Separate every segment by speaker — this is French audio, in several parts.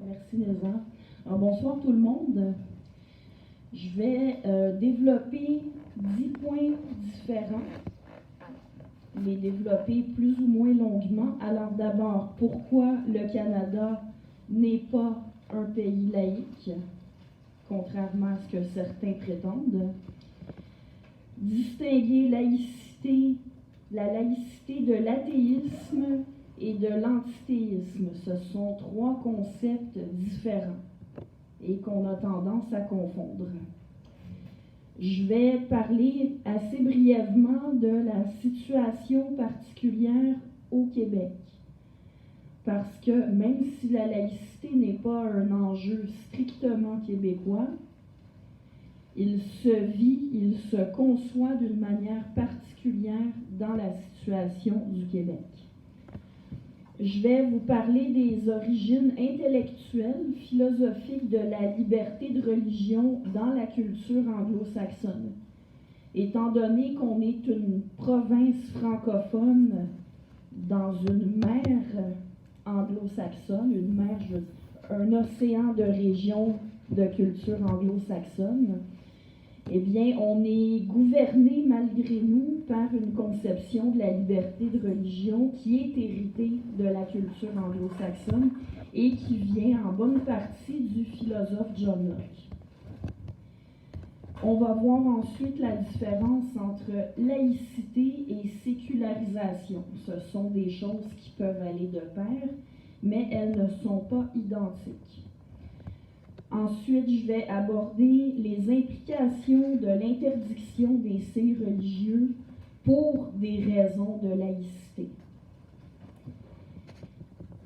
Speaker 1: Merci, Nézar. Bonsoir tout le monde. Je vais développer 10 points différents, les développer plus ou moins longuement. Alors d'abord, pourquoi le Canada n'est pas un pays laïque, contrairement à ce que certains prétendent. Distinguer la laïcité de l'athéisme et de l'antithéisme. Ce sont trois concepts différents et qu'on a tendance à confondre. Je vais parler assez brièvement de la situation particulière au Québec. Parce que même si la laïcité n'est pas un enjeu strictement québécois, il se vit, il se conçoit d'une manière particulière dans la situation du Québec. Je vais vous parler des origines intellectuelles, philosophiques de la liberté de religion dans la culture anglo-saxonne. Étant donné qu'on est une province francophone dans une mer anglo-saxonne, un océan de régions de culture anglo-saxonne, eh bien, on est gouverné malgré nous par une conception de la liberté de religion qui est héritée de la culture anglo-saxonne et qui vient en bonne partie du philosophe John Locke. On va voir ensuite la différence entre laïcité et sécularisation. Ce sont des choses qui peuvent aller de pair, mais elles ne sont pas identiques. Ensuite, je vais aborder les implications de l'interdiction des signes religieux pour des raisons de laïcité.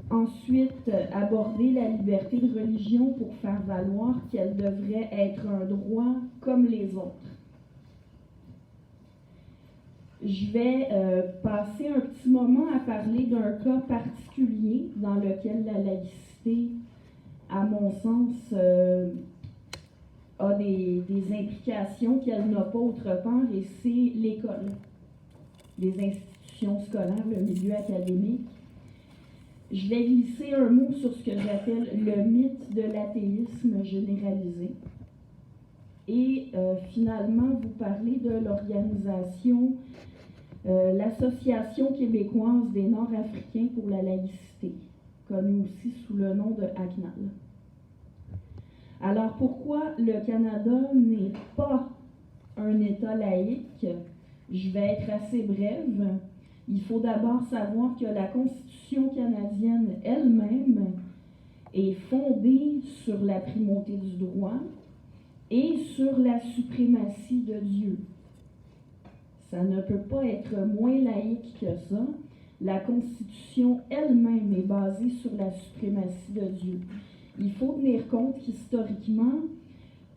Speaker 1: Ensuite, aborder la liberté de religion pour faire valoir qu'elle devrait être un droit comme les autres. Je vais passer un petit moment à parler d'un cas particulier dans lequel la laïcité, à mon sens, a des implications qu'elle n'a pas autre part, et c'est l'école, les institutions scolaires, le milieu académique. Je vais glisser un mot sur ce que j'appelle le mythe de l'athéisme généralisé. Et finalement, vous parler de l'organisation, l'Association québécoise des Nord-Africains pour la laïcité, connue aussi sous le nom de ACNAL. Alors, pourquoi le Canada n'est pas un État laïque? Je vais être assez brève. Il faut d'abord savoir que la Constitution canadienne elle-même est fondée sur la primauté du droit et sur la suprématie de Dieu. Ça ne peut pas être moins laïque que ça. La Constitution elle-même est basée sur la suprématie de Dieu. Il faut tenir compte qu'historiquement,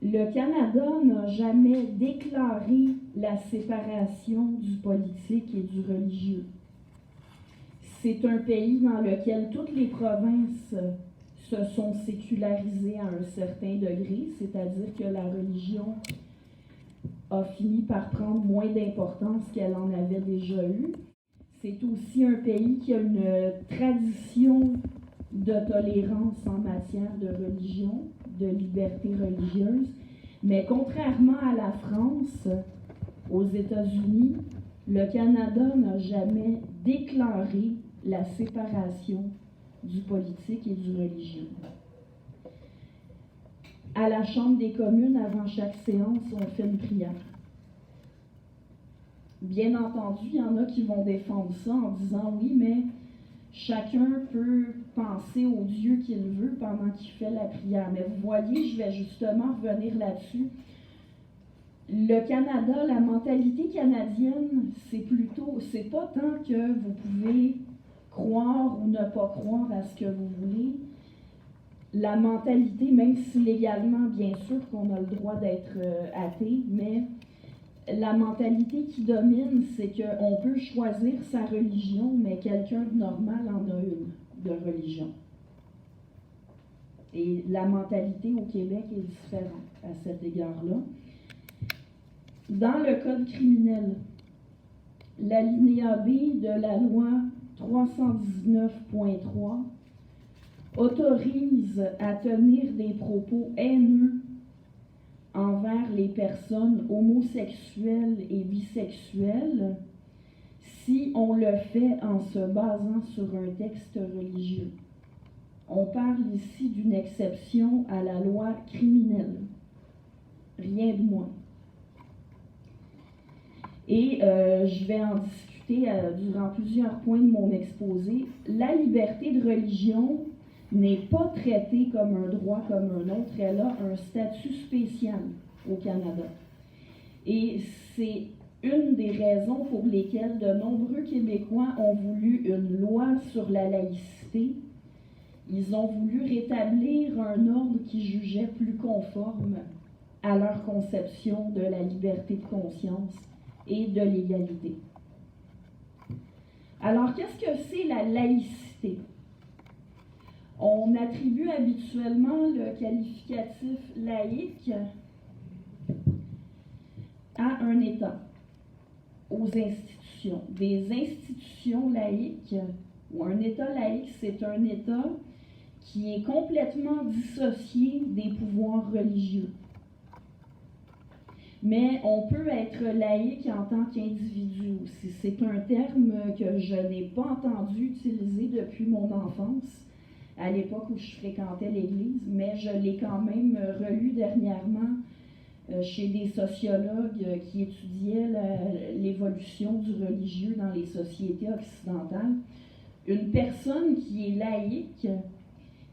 Speaker 1: le Canada n'a jamais déclaré la séparation du politique et du religieux. C'est un pays dans lequel toutes les provinces se sont sécularisées à un certain degré, c'est-à-dire que la religion a fini par prendre moins d'importance qu'elle en avait déjà eu. C'est aussi un pays qui a une tradition de tolérance en matière de religion, de liberté religieuse. Mais contrairement à la France, aux États-Unis, le Canada n'a jamais déclaré la séparation du politique et du religieux. À la Chambre des communes, avant chaque séance, on fait une prière. Bien entendu, il y en a qui vont défendre ça en disant « oui, mais chacun peut penser au Dieu qu'il veut pendant qu'il fait la prière. » Mais vous voyez, je vais justement revenir là-dessus. Le Canada, la mentalité canadienne, c'est pas tant que vous pouvez croire ou ne pas croire à ce que vous voulez. La mentalité, même si légalement, bien sûr qu'on a le droit d'être athée, mais la mentalité qui domine, c'est qu'on peut choisir sa religion, mais quelqu'un de normal en a une de religion. Et la mentalité au Québec est différente à cet égard-là. Dans le Code criminel, l'alinéa B de la loi 319.3 autorise à tenir des propos haineux envers les personnes homosexuelles et bisexuelles si on le fait en se basant sur un texte religieux. On parle ici d'une exception à la loi criminelle. Rien de moins. Et je vais en discuter durant plusieurs points de mon exposé. La liberté de religion n'est pas traitée comme un droit comme un autre. Elle a un statut spécial au Canada. Et c'est une des raisons pour lesquelles de nombreux Québécois ont voulu une loi sur la laïcité. Ils ont voulu rétablir un ordre qu'ils jugeaient plus conforme à leur conception de la liberté de conscience et de l'égalité. Alors, qu'est-ce que c'est la laïcité? On attribue habituellement le qualificatif laïque à un État, aux institutions. Des institutions laïques, ou un État laïque, c'est un État qui est complètement dissocié des pouvoirs religieux. Mais on peut être laïque en tant qu'individu aussi. C'est un terme que je n'ai pas entendu utiliser depuis mon enfance, à l'époque où je fréquentais l'Église, mais je l'ai quand même relu dernièrement chez des sociologues qui étudiaient l'évolution du religieux dans les sociétés occidentales. Une personne qui est laïque,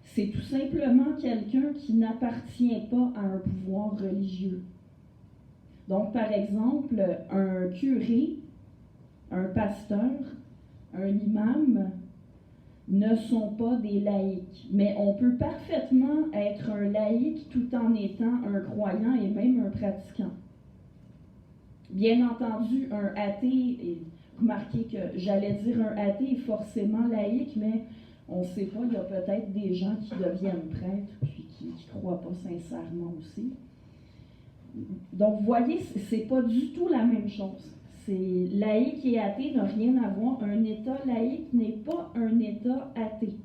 Speaker 1: c'est tout simplement quelqu'un qui n'appartient pas à un pouvoir religieux. Donc, par exemple, un curé, un pasteur, un imam ne sont pas des laïcs. Mais on peut parfaitement être un laïc tout en étant un croyant et même un pratiquant. Bien entendu, un athée, et remarquez que j'allais dire un athée est forcément laïque, mais on ne sait pas, il y a peut-être des gens qui deviennent prêtres puis qui ne croient pas sincèrement aussi. Donc, vous voyez, c'est pas du tout la même chose. C'est laïque et athée n'a rien à voir. Un État laïque n'est pas un État athée.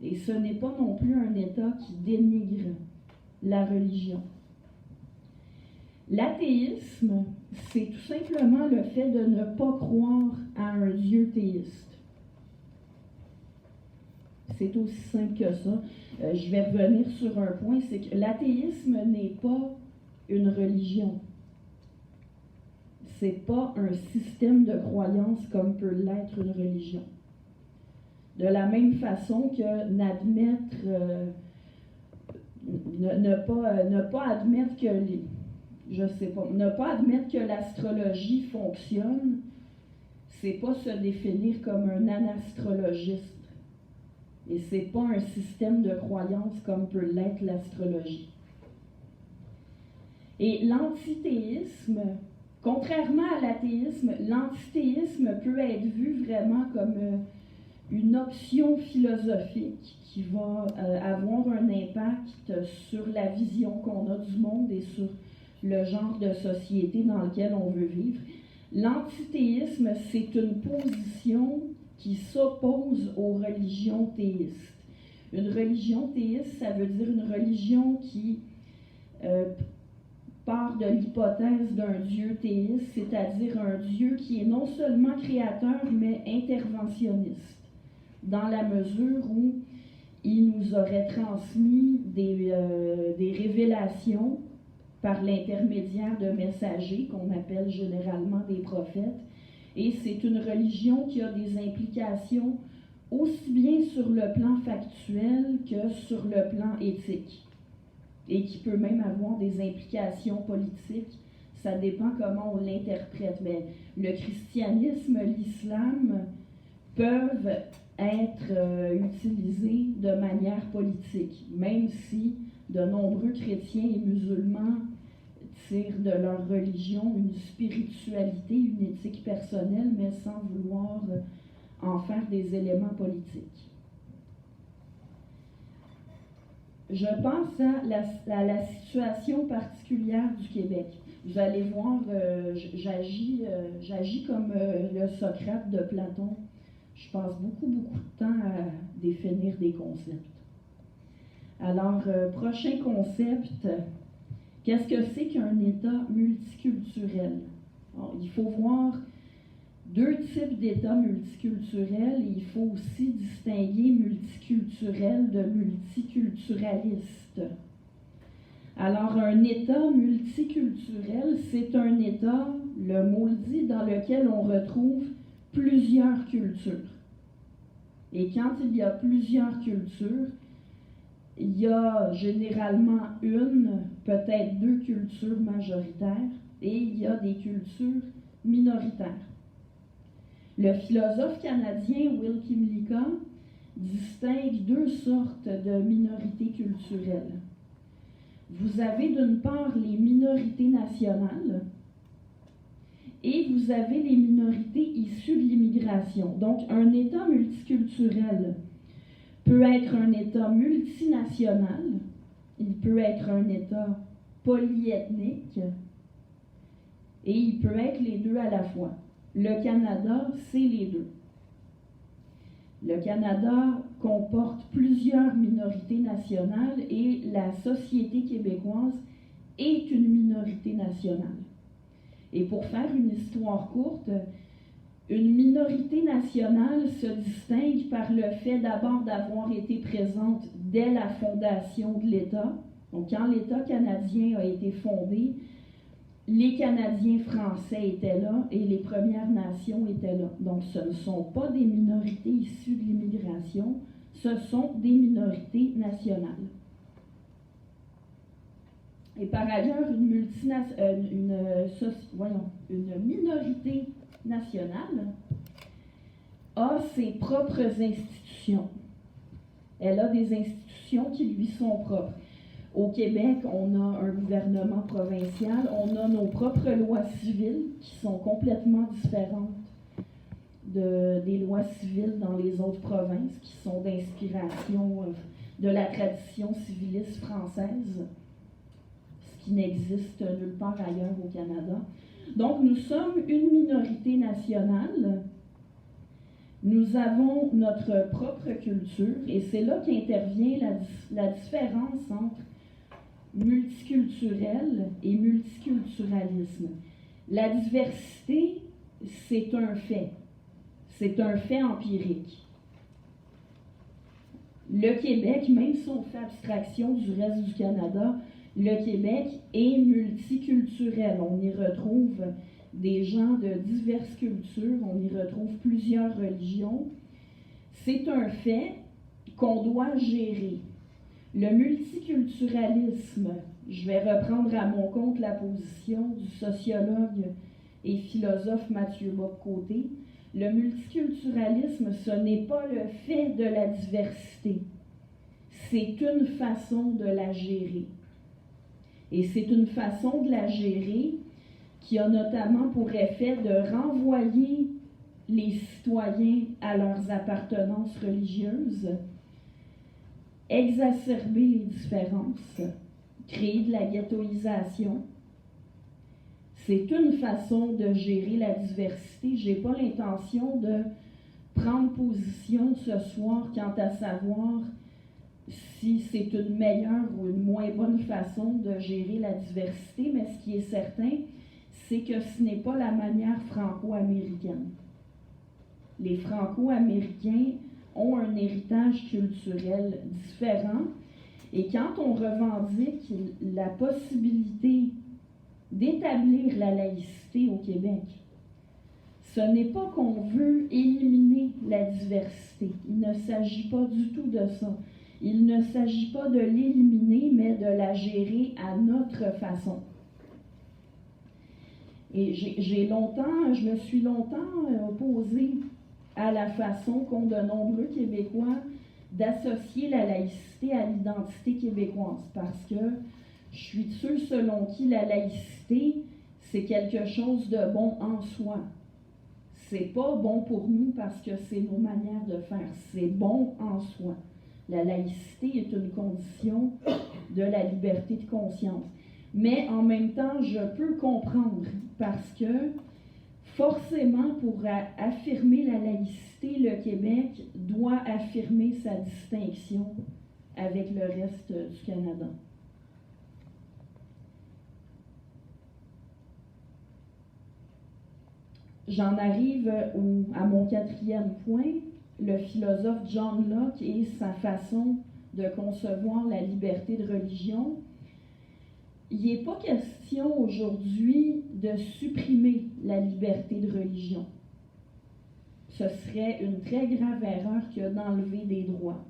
Speaker 1: Et ce n'est pas non plus un État qui dénigre la religion. L'athéisme, c'est tout simplement le fait de ne pas croire à un Dieu théiste. C'est aussi simple que ça. Je vais revenir sur un point, c'est que l'athéisme n'est pas une religion. C'est pas un système de croyance comme peut l'être une religion. De la même façon que ne pas admettre que l'astrologie fonctionne, c'est pas se définir comme un anastrologiste. Et c'est pas un système de croyance comme peut l'être l'astrologie. Et l'antithéisme, contrairement à l'athéisme, l'antithéisme peut être vu vraiment comme une option philosophique qui va avoir un impact sur la vision qu'on a du monde et sur le genre de société dans lequel on veut vivre. L'antithéisme, c'est une position qui s'oppose aux religions théistes. Une religion théiste, ça veut dire une religion qui part de l'hypothèse d'un Dieu théiste, c'est-à-dire un Dieu qui est non seulement créateur, mais interventionniste, dans la mesure où il nous aurait transmis des révélations par l'intermédiaire de messagers, qu'on appelle généralement des prophètes, et c'est une religion qui a des implications aussi bien sur le plan factuel que sur le plan éthique, et qui peut même avoir des implications politiques. Ça dépend comment on l'interprète. Mais le christianisme, l'islam peuvent être utilisés de manière politique, même si de nombreux chrétiens et musulmans tirent de leur religion une spiritualité, une éthique personnelle, mais sans vouloir en faire des éléments politiques. Je pense à la situation particulière du Québec. Vous allez voir, j'agis comme le Socrate de Platon. Je passe beaucoup de temps à définir des concepts. Alors, prochain concept, qu'est-ce que c'est qu'un État multiculturel? Alors, il faut voir deux types d'États multiculturels et il faut aussi distinguer multiculturel de multiculturaliste. Alors, un État multiculturel, c'est un État, le mot le dit, dans lequel on retrouve plusieurs cultures. Et quand il y a plusieurs cultures, il y a généralement une, peut-être deux cultures majoritaires, et il y a des cultures minoritaires. Le philosophe canadien Will Kymlicka distingue deux sortes de minorités culturelles. Vous avez d'une part les minorités nationales et vous avez les minorités issues de l'immigration. Donc, un État multiculturel peut être un État multinational, il peut être un État polyethnique et il peut être les deux à la fois. Le Canada, c'est les deux. Le Canada comporte plusieurs minorités nationales et la société québécoise est une minorité nationale. Et pour faire une histoire courte, une minorité nationale se distingue par le fait d'abord d'avoir été présente dès la fondation de l'État. Donc, quand l'État canadien a été fondé, les Canadiens français étaient là et les Premières Nations étaient là. Donc, ce ne sont pas des minorités issues de l'immigration, ce sont des minorités nationales. Et par ailleurs, une minorité nationale a ses propres institutions. Elle a des institutions qui lui sont propres. Au Québec, on a un gouvernement provincial, on a nos propres lois civiles qui sont complètement différentes des lois civiles dans les autres provinces, qui sont d'inspiration de la tradition civiliste française, ce qui n'existe nulle part ailleurs au Canada. Donc, nous sommes une minorité nationale. Nous avons notre propre culture et c'est là qu'intervient la différence entre multiculturel et multiculturalisme. La diversité, c'est un fait. C'est un fait empirique. Le Québec, même si on fait abstraction du reste du Canada, le Québec est multiculturel. On y retrouve des gens de diverses cultures, on y retrouve plusieurs religions. C'est un fait qu'on doit gérer. Le multiculturalisme, je vais reprendre à mon compte la position du sociologue et philosophe Mathieu Bock-Côté. Le multiculturalisme, ce n'est pas le fait de la diversité. C'est une façon de la gérer. Et c'est une façon de la gérer qui a notamment pour effet de renvoyer les citoyens à leurs appartenances religieuses, exacerber les différences, créer de la ghettoisation. C'est une façon de gérer la diversité. Je n'ai pas l'intention de prendre position ce soir quant à savoir si c'est une meilleure ou une moins bonne façon de gérer la diversité, mais ce qui est certain, c'est que ce n'est pas la manière franco-américaine. Les franco-américains ont un héritage culturel différent et quand on revendique la possibilité d'établir la laïcité au Québec, ce n'est pas qu'on veut éliminer la diversité. Il ne s'agit pas du tout de ça. Il ne s'agit pas de l'éliminer, mais de la gérer à notre façon. Et je me suis longtemps opposée à la façon qu'ont de nombreux Québécois d'associer la laïcité à l'identité québécoise, parce que je suis de ceux selon qui la laïcité, c'est quelque chose de bon en soi. C'est pas bon pour nous parce que c'est nos manières de faire, c'est bon en soi. La laïcité est une condition de la liberté de conscience. Mais en même temps, je peux comprendre parce que forcément, pour affirmer la laïcité, l'université, le Québec doit affirmer sa distinction avec le reste du Canada. J'en arrive à mon quatrième point, le philosophe John Locke et sa façon de concevoir la liberté de religion. Il n'est pas question aujourd'hui de supprimer la liberté de religion. Ce serait une très grave erreur que d'enlever des droits.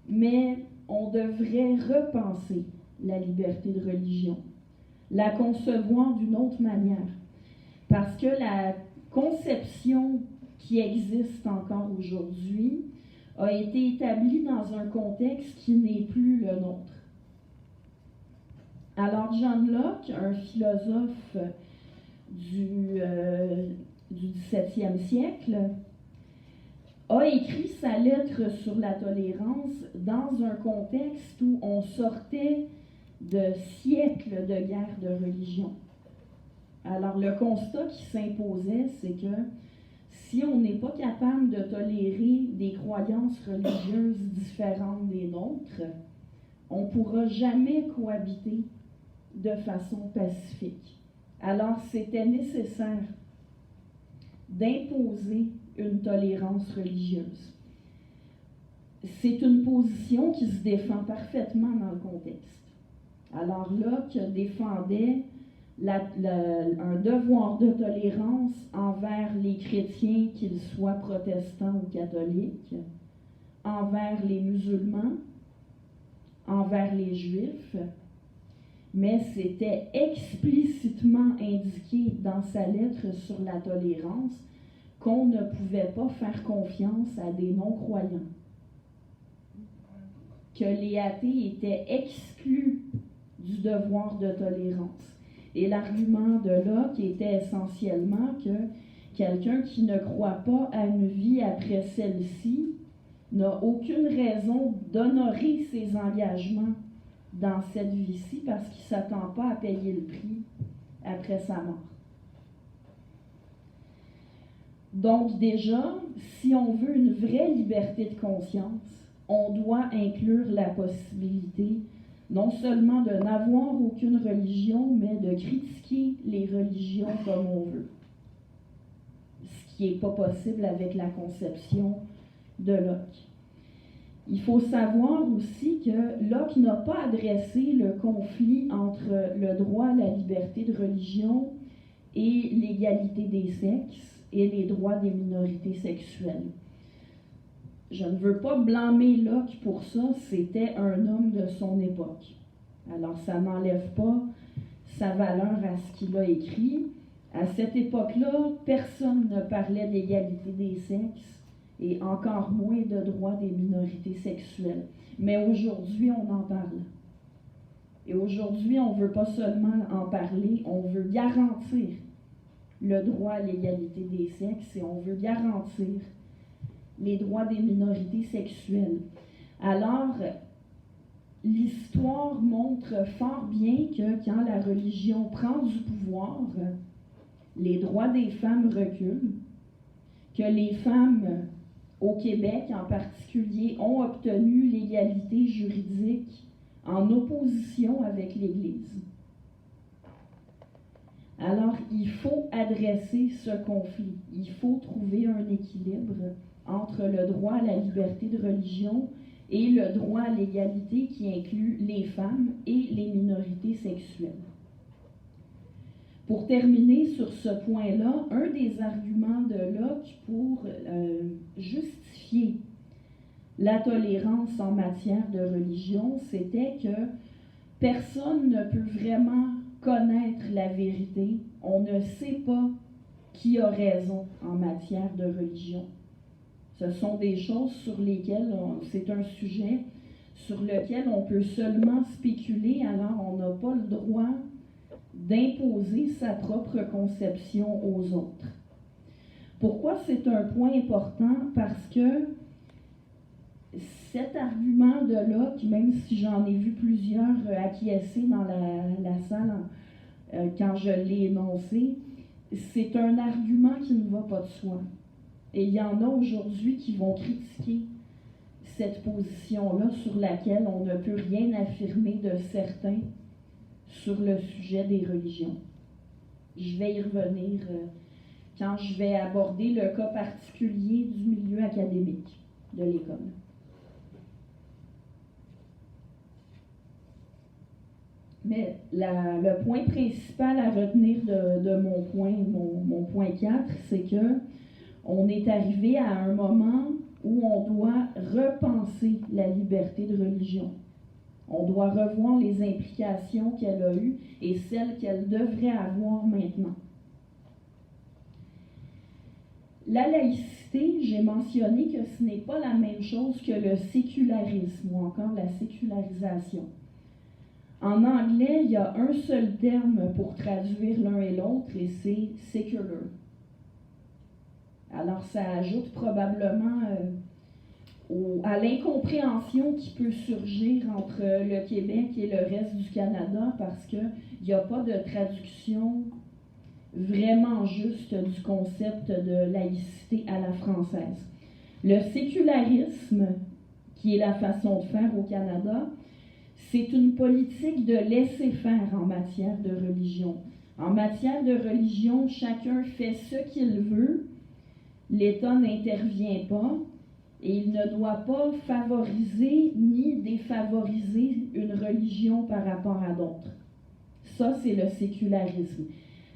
Speaker 1: Mais on devrait repenser la liberté de religion, la concevoir d'une autre manière. Parce que la conception qui existe encore aujourd'hui a été établie dans un contexte qui n'est plus le nôtre. Alors John Locke, un philosophe du XVIIe siècle, a écrit sa lettre sur la tolérance dans un contexte où on sortait de siècles de guerre de religion. Alors, le constat qui s'imposait, c'est que si on n'est pas capable de tolérer des croyances religieuses différentes des nôtres, on ne pourra jamais cohabiter de façon pacifique. Alors, c'était nécessaire d'imposer une tolérance religieuse. C'est une position qui se défend parfaitement dans le contexte. Alors, Locke défendait un devoir de tolérance envers les chrétiens, qu'ils soient protestants ou catholiques, envers les musulmans, envers les juifs, mais c'était explicitement indiqué dans sa lettre sur la tolérance qu'on ne pouvait pas faire confiance à des non-croyants, que les athées étaient exclus du devoir de tolérance. Et l'argument de Locke était essentiellement que quelqu'un qui ne croit pas à une vie après celle-ci n'a aucune raison d'honorer ses engagements dans cette vie-ci parce qu'il ne s'attend pas à payer le prix après sa mort. Donc déjà, si on veut une vraie liberté de conscience, on doit inclure la possibilité non seulement de n'avoir aucune religion, mais de critiquer les religions comme on veut. Ce qui n'est pas possible avec la conception de Locke. Il faut savoir aussi que Locke n'a pas adressé le conflit entre le droit à la liberté de religion et l'égalité des sexes et les droits des minorités sexuelles. Je ne veux pas blâmer Locke pour ça, c'était un homme de son époque. Alors ça n'enlève pas sa valeur à ce qu'il a écrit. À cette époque-là, personne ne parlait d'égalité des sexes et encore moins de droits des minorités sexuelles. Mais aujourd'hui, on en parle. Et aujourd'hui, on ne veut pas seulement en parler, on veut garantir le droit à l'égalité des sexes et on veut garantir les droits des minorités sexuelles. Alors, l'histoire montre fort bien que quand la religion prend du pouvoir, les droits des femmes reculent, que les femmes au Québec en particulier ont obtenu l'égalité juridique en opposition avec l'Église. Alors, il faut adresser ce conflit. Il faut trouver un équilibre entre le droit à la liberté de religion et le droit à l'égalité qui inclut les femmes et les minorités sexuelles. Pour terminer sur ce point-là, un des arguments de Locke pour justifier la tolérance en matière de religion, c'était que personne ne peut vraiment connaître la vérité. On ne sait pas qui a raison en matière de religion. Ce sont des choses sur lesquelles, c'est un sujet sur lequel on peut seulement spéculer, alors on n'a pas le droit d'imposer sa propre conception aux autres. Pourquoi c'est un point important? Parce que cet argument de Locke, même si j'en ai vu plusieurs acquiescer dans la salle quand je l'ai énoncé, c'est un argument qui ne va pas de soi. Et il y en a aujourd'hui qui vont critiquer cette position-là sur laquelle on ne peut rien affirmer de certain sur le sujet des religions. Je vais y revenir quand je vais aborder le cas particulier du milieu académique de l'école. Mais le point principal à retenir de mon point 4, c'est que on est arrivé à un moment où on doit repenser la liberté de religion. On doit revoir les implications qu'elle a eues et celles qu'elle devrait avoir maintenant. La laïcité, j'ai mentionné que ce n'est pas la même chose que le sécularisme ou encore la sécularisation. En anglais, il y a un seul terme pour traduire l'un et l'autre et c'est secular. Alors ça ajoute probablement à l'incompréhension qui peut surgir entre le Québec et le reste du Canada parce qu'il n'y a pas de traduction vraiment juste du concept de laïcité à la française. Le sécularisme, qui est la façon de faire au Canada, c'est une politique de laisser faire en matière de religion. En matière de religion, chacun fait ce qu'il veut, l'État n'intervient pas et il ne doit pas favoriser ni défavoriser une religion par rapport à d'autres. Ça, c'est le sécularisme.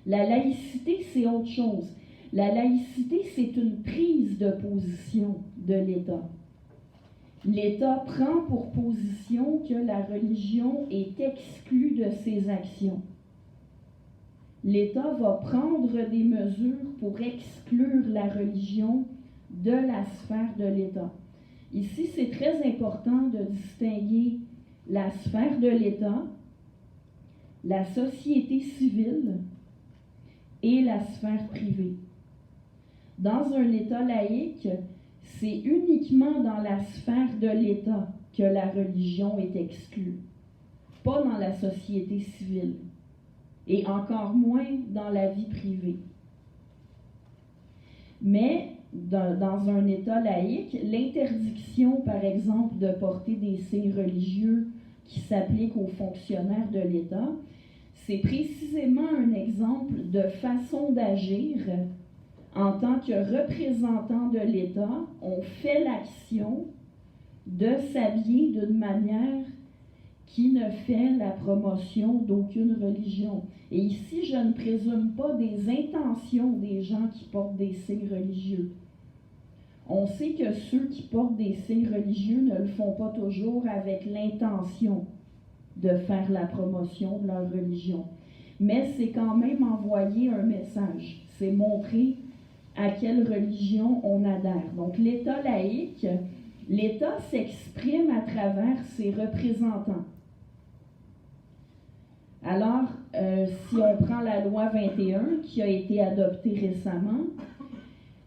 Speaker 1: La laïcité, c'est autre chose. La laïcité, c'est une prise de position de l'État. L'État prend pour position que la religion est exclue de ses actions. L'État va prendre des mesures pour exclure la religion de la sphère de l'État. Ici, c'est très important de distinguer la sphère de l'État, la société civile et la sphère privée. Dans un État laïque, c'est uniquement dans la sphère de l'État que la religion est exclue, pas dans la société civile, et encore moins dans la vie privée. Mais dans un État laïque, l'interdiction, par exemple, de porter des signes religieux qui s'appliquent aux fonctionnaires de l'État, c'est précisément un exemple de façon d'agir. En tant que représentant de l'État, on fait l'action de s'habiller d'une manière qui ne fait la promotion d'aucune religion. Et ici, je ne présume pas des intentions des gens qui portent des signes religieux. On sait que ceux qui portent des signes religieux ne le font pas toujours avec l'intention de faire la promotion de leur religion. Mais c'est quand même envoyer un message. C'est montrer à quelle religion on adhère. Donc l'État laïque, l'État s'exprime à travers ses représentants. Alors, si on prend la loi 21 qui a été adoptée récemment,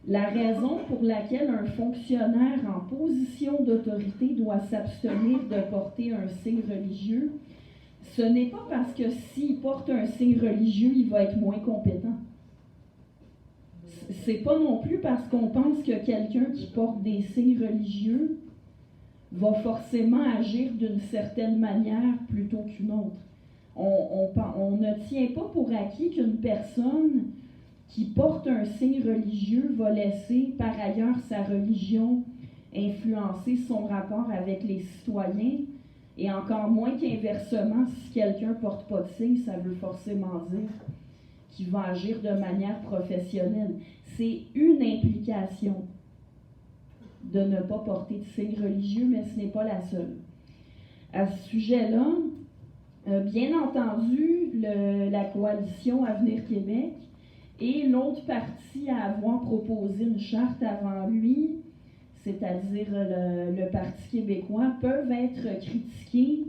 Speaker 1: la raison pour laquelle un fonctionnaire en position d'autorité doit s'abstenir de porter un signe religieux, ce n'est pas parce que s'il porte un signe religieux, il va être moins compétent. C'est pas non plus parce qu'on pense que quelqu'un qui porte des signes religieux va forcément agir d'une certaine manière plutôt qu'une autre. On ne tient pas pour acquis qu'une personne qui porte un signe religieux va laisser par ailleurs sa religion influencer son rapport avec les citoyens, et encore moins qu'inversement, si quelqu'un ne porte pas de signe, ça veut forcément dire qu'il va agir de manière professionnelle. C'est une implication de ne pas porter de signe religieux, mais ce n'est pas la seule. À ce sujet-là, bien entendu, la coalition Avenir Québec et l'autre parti à avoir proposé une charte avant lui, c'est-à-dire le Parti québécois, peuvent être critiqués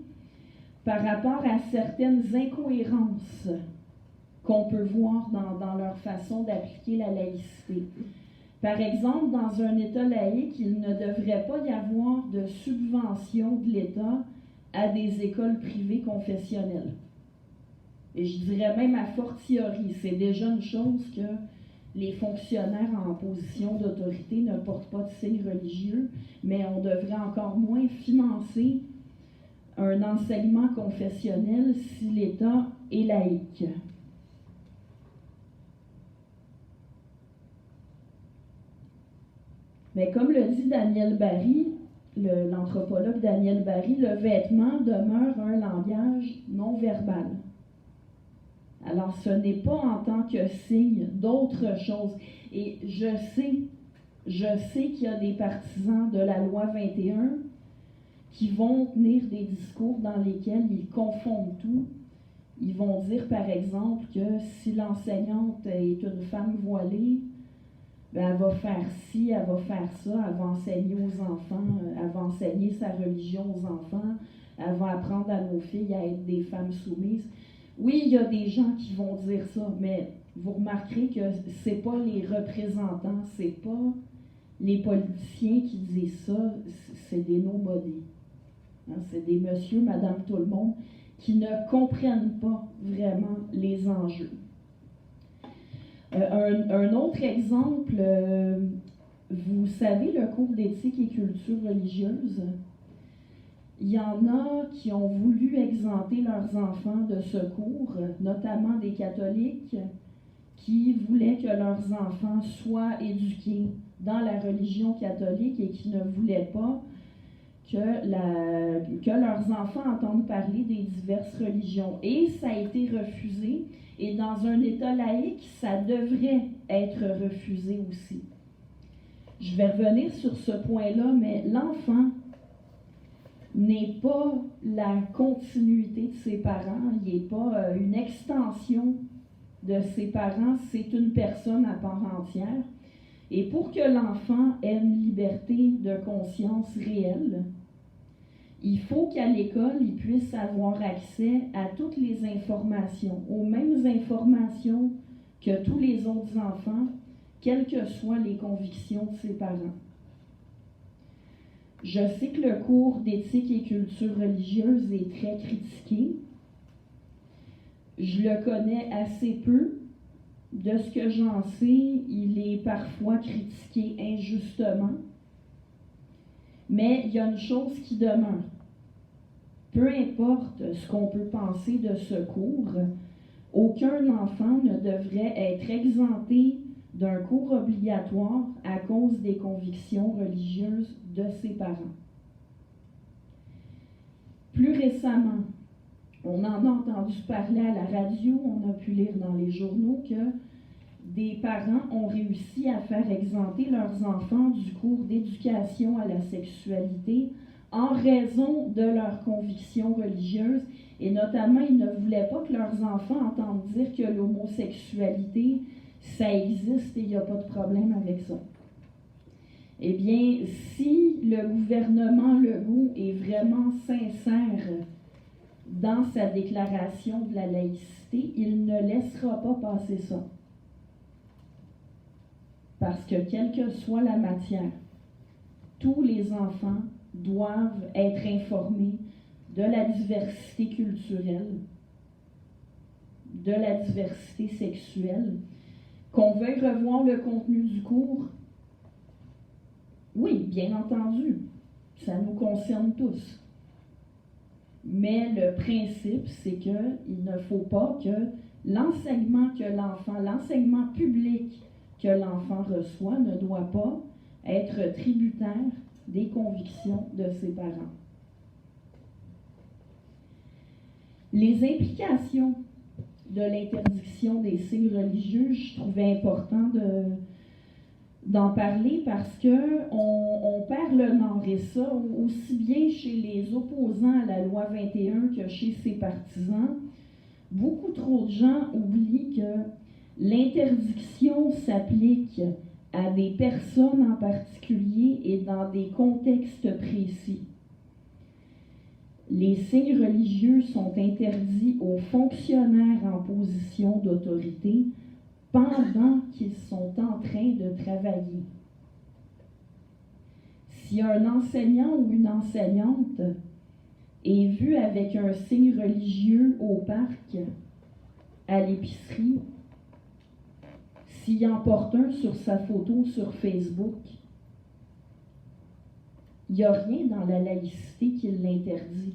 Speaker 1: par rapport à certaines incohérences qu'on peut voir dans leur façon d'appliquer la laïcité. Par exemple, dans un État laïque, il ne devrait pas y avoir de subvention de l'État à des écoles privées confessionnelles. Et je dirais même à fortiori, c'est déjà une chose que les fonctionnaires en position d'autorité ne portent pas de signe religieux, mais on devrait encore moins financer un enseignement confessionnel si l'État est laïque. Mais comme le dit Daniel Barry, l'anthropologue Daniel Barry, le vêtement demeure un langage non verbal. Alors, ce n'est pas en tant que signe d'autre chose. Et je sais qu'il y a des partisans de la loi 21 qui vont tenir des discours dans lesquels ils confondent tout. Ils vont dire, par exemple, que si l'enseignante est une femme voilée, ben, elle va faire ci, elle va faire ça, elle va enseigner aux enfants, elle va enseigner sa religion aux enfants, elle va apprendre à nos filles à être des femmes soumises. Oui, il y a des gens qui vont dire ça, mais vous remarquerez que c'est pas les représentants, c'est pas les politiciens qui disent ça, c'est des nobody. Hein, c'est des monsieur, madame, tout le monde qui ne comprennent pas vraiment les enjeux. Un autre exemple, vous savez, le cours d'éthique et culture religieuse, il y en a qui ont voulu exempter leurs enfants de ce cours, notamment des catholiques qui voulaient que leurs enfants soient éduqués dans la religion catholique et qui ne voulaient pas que leurs enfants entendent parler des diverses religions. Et ça a été refusé. Et dans un État laïque, ça devrait être refusé aussi. Je vais revenir sur ce point-là, mais l'enfant n'est pas la continuité de ses parents, il n'est pas une extension de ses parents, c'est une personne à part entière. Et pour que l'enfant ait une liberté de conscience réelle, il faut qu'à l'école, il puisse avoir accès à toutes les informations, aux mêmes informations que tous les autres enfants, quelles que soient les convictions de ses parents. Je sais que le cours d'éthique et culture religieuse est très critiqué. Je le connais assez peu. De ce que j'en sais, il est parfois critiqué injustement. Mais il y a une chose qui demeure. Peu importe ce qu'on peut penser de ce cours, aucun enfant ne devrait être exempté d'un cours obligatoire à cause des convictions religieuses de ses parents. Plus récemment, on en a entendu parler à la radio, on a pu lire dans les journaux que des parents ont réussi à faire exempter leurs enfants du cours d'éducation à la sexualité en raison de leurs convictions religieuses, et notamment, ils ne voulaient pas que leurs enfants entendent dire que l'homosexualité, ça existe et il n'y a pas de problème avec ça. Eh bien, si le gouvernement Legault est vraiment sincère dans sa déclaration de la laïcité, il ne laissera pas passer ça. Parce que quelle que soit la matière, tous les enfants doivent être informés de la diversité culturelle, de la diversité sexuelle. Qu'on veuille revoir le contenu du cours, oui, bien entendu, ça nous concerne tous. Mais le principe, c'est qu'il ne faut pas que l'enseignement public que l'enfant reçoit ne doit pas être tributaire des convictions de ses parents. Les implications de l'interdiction des signes religieux, je trouvais important d'en parler parce qu'on perd le nord, et ça aussi bien chez les opposants à la loi 21 que chez ses partisans. Beaucoup trop de gens oublient que l'interdiction s'applique à des personnes en particulier et dans des contextes précis. Les signes religieux sont interdits aux fonctionnaires en position d'autorité pendant qu'ils sont en train de travailler. Si un enseignant ou une enseignante est vu avec un signe religieux au parc, à l'épicerie, s'il en porte un sur sa photo sur Facebook, il n'y a rien dans la laïcité qui l'interdit.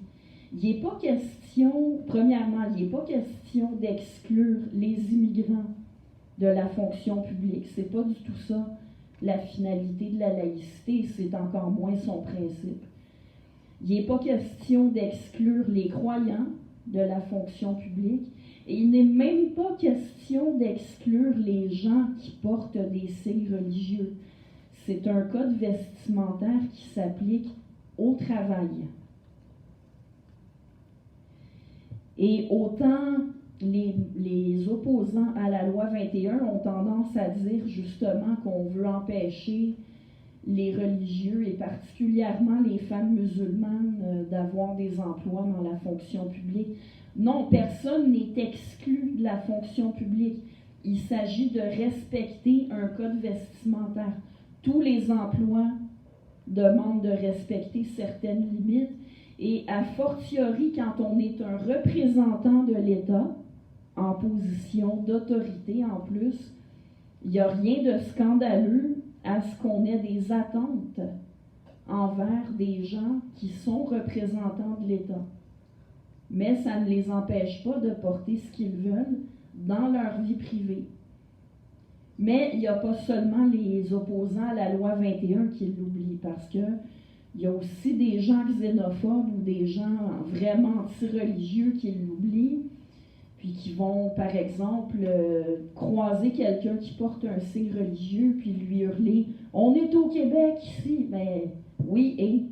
Speaker 1: Il n'est pas question, premièrement, il n'est pas question d'exclure les immigrants de la fonction publique. C'est pas du tout ça la finalité de la laïcité, c'est encore moins son principe. Il n'est pas question d'exclure les croyants de la fonction publique et il n'est même pas question d'exclure les gens qui portent des signes religieux. C'est un code vestimentaire qui s'applique au travail. Et autant les opposants à la loi 21 ont tendance à dire justement qu'on veut empêcher les religieux et particulièrement les femmes musulmanes d'avoir des emplois dans la fonction publique. Non, personne n'est exclu de la fonction publique. Il s'agit de respecter un code vestimentaire. Tous les emplois demandent de respecter certaines limites et a fortiori quand on est un représentant de l'État, en position d'autorité en plus, il n'y a rien de scandaleux à ce qu'on ait des attentes envers des gens qui sont représentants de l'État. Mais ça ne les empêche pas de porter ce qu'ils veulent dans leur vie privée. Mais il n'y a pas seulement les opposants à la loi 21 qui l'oublient, parce que il y a aussi des gens xénophobes ou des gens vraiment anti-religieux qui l'oublient, puis qui vont, par exemple, croiser quelqu'un qui porte un signe religieux, puis lui hurler « On est au Québec ici! » Mais oui, et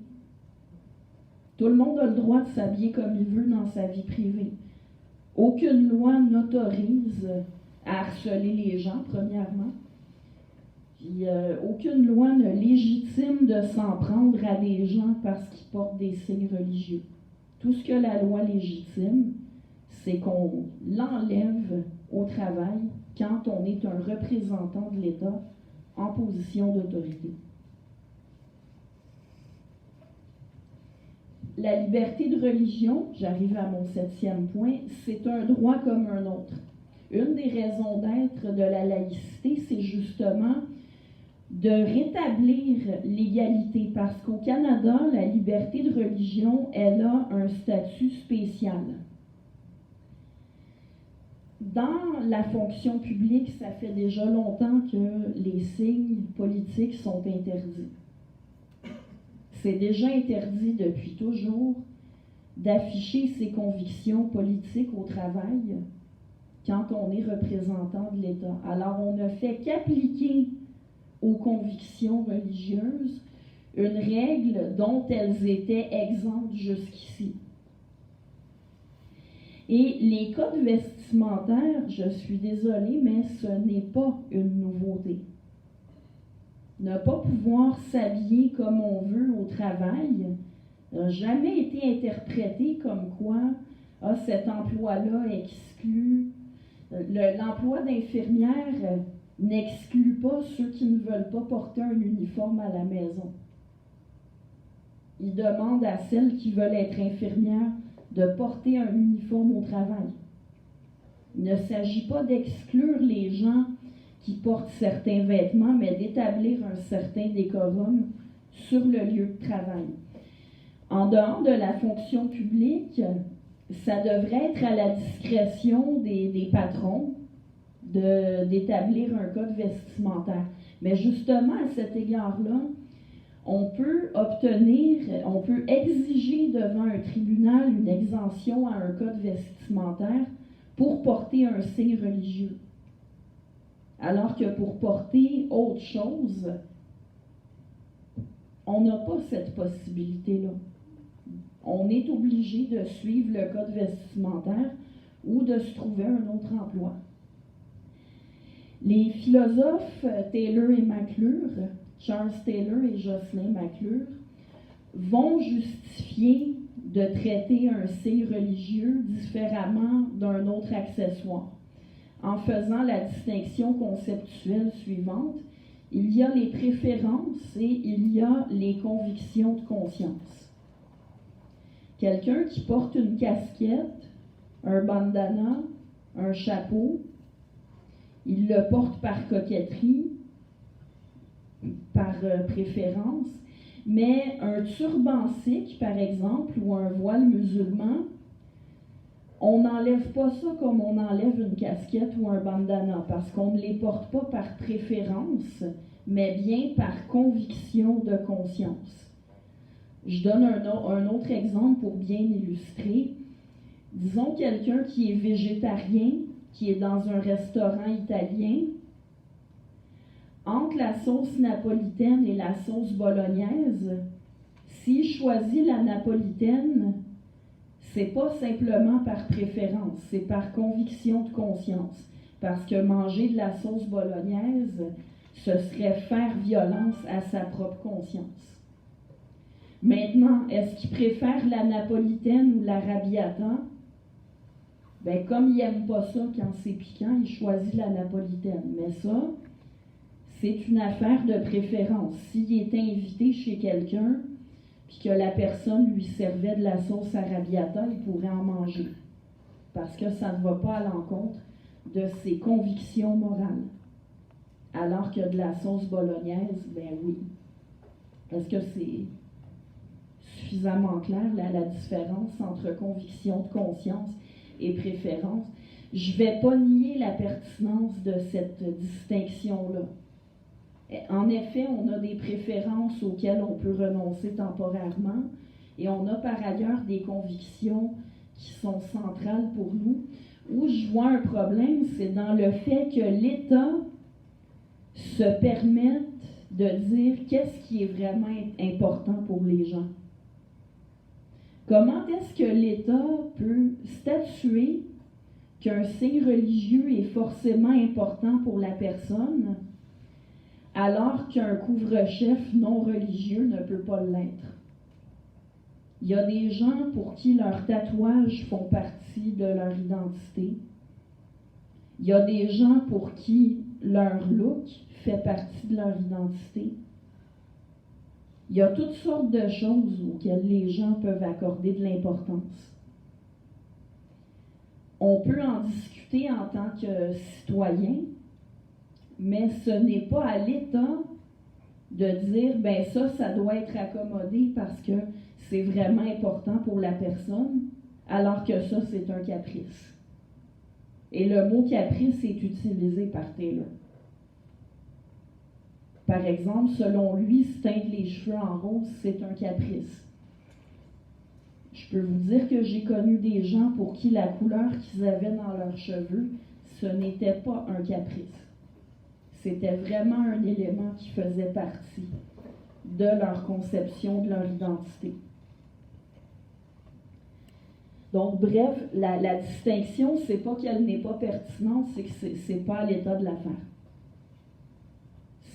Speaker 1: tout le monde a le droit de s'habiller comme il veut dans sa vie privée. Aucune loi n'autorise à harceler les gens, premièrement. Puis, aucune loi ne légitime de s'en prendre à des gens parce qu'ils portent des signes religieux. Tout ce que la loi légitime, c'est qu'on l'enlève au travail quand on est un représentant de l'État en position d'autorité. La liberté de religion, j'arrive à mon 7e point, c'est un droit comme un autre. Une des raisons d'être de la laïcité, c'est justement de rétablir l'égalité, parce qu'au Canada, la liberté de religion, elle a un statut spécial. Dans la fonction publique, ça fait déjà longtemps que les signes politiques sont interdits. C'est déjà interdit depuis toujours d'afficher ses convictions politiques au travail quand on est représentant de l'État. Alors, on ne fait qu'appliquer aux convictions religieuses une règle dont elles étaient exemptes jusqu'ici. Et les codes vestimentaires, je suis désolée, mais ce n'est pas une nouveauté. Ne pas pouvoir s'habiller comme on veut au travail n'a jamais été interprété comme quoi cet emploi-là exclut. L'emploi d'infirmière n'exclut pas ceux qui ne veulent pas porter un uniforme à la maison. Il demande à celles qui veulent être infirmières de porter un uniforme au travail. Il ne s'agit pas d'exclure les gens qui portent certains vêtements, mais d'établir un certain décorum sur le lieu de travail. En dehors de la fonction publique, ça devrait être à la discrétion des patrons d'établir un code vestimentaire. Mais justement, à cet égard-là, on peut exiger devant un tribunal une exemption à un code vestimentaire pour porter un signe religieux. Alors que pour porter autre chose, on n'a pas cette possibilité-là. On est obligé de suivre le code vestimentaire ou de se trouver un autre emploi. Les philosophes Taylor et McClure, Charles Taylor et Jocelyn McClure, vont justifier de traiter un signe religieux différemment d'un autre accessoire, en faisant la distinction conceptuelle suivante. Il y a les préférences et il y a les convictions de conscience. Quelqu'un qui porte une casquette, un bandana, un chapeau, Ils le portent par coquetterie, par préférence, mais un turban sikh, par exemple, ou un voile musulman, on n'enlève pas ça comme on enlève une casquette ou un bandana, parce qu'on ne les porte pas par préférence, mais bien par conviction de conscience. Je donne un autre exemple pour bien illustrer. Disons quelqu'un qui est végétarien, qui est dans un restaurant italien. Entre la sauce napolitaine et la sauce bolognaise, s'il choisit la napolitaine, c'est pas simplement par préférence, c'est par conviction de conscience. Parce que manger de la sauce bolognaise, ce serait faire violence à sa propre conscience. Maintenant, est-ce qu'il préfère la napolitaine ou l'arrabbiata? Ben, comme il n'aime pas ça quand c'est piquant, il choisit la napolitaine. Mais ça, c'est une affaire de préférence. S'il est invité chez quelqu'un, puis que la personne lui servait de la sauce arrabbiata, il pourrait en manger. Parce que ça ne va pas à l'encontre de ses convictions morales. Alors que de la sauce bolognaise, ben oui. Est-ce que c'est suffisamment clair, là, la différence entre conviction de conscience et préférence? Je ne vais pas nier la pertinence de cette distinction-là. En effet, on a des préférences auxquelles on peut renoncer temporairement et on a par ailleurs des convictions qui sont centrales pour nous. Où je vois un problème, c'est dans le fait que l'État se permette de dire qu'est-ce qui est vraiment important pour les gens. Comment est-ce que l'État peut statuer qu'un signe religieux est forcément important pour la personne, alors qu'un couvre-chef non religieux ne peut pas l'être? Il y a des gens pour qui leurs tatouages font partie de leur identité. Il y a des gens pour qui leur look fait partie de leur identité. Il y a toutes sortes de choses auxquelles les gens peuvent accorder de l'importance. On peut en discuter en tant que citoyen, mais ce n'est pas à l'État de dire, ben ça doit être accommodé parce que c'est vraiment important pour la personne, alors que ça, c'est un caprice. Et le mot caprice est utilisé par Taylor. Par exemple, selon lui, se teindre les cheveux en rose, c'est un caprice. Je peux vous dire que j'ai connu des gens pour qui la couleur qu'ils avaient dans leurs cheveux, ce n'était pas un caprice. C'était vraiment un élément qui faisait partie de leur conception, de leur identité. Donc, bref, la distinction, c'est pas qu'elle n'est pas pertinente, c'est que c'est pas à l'état de la faire.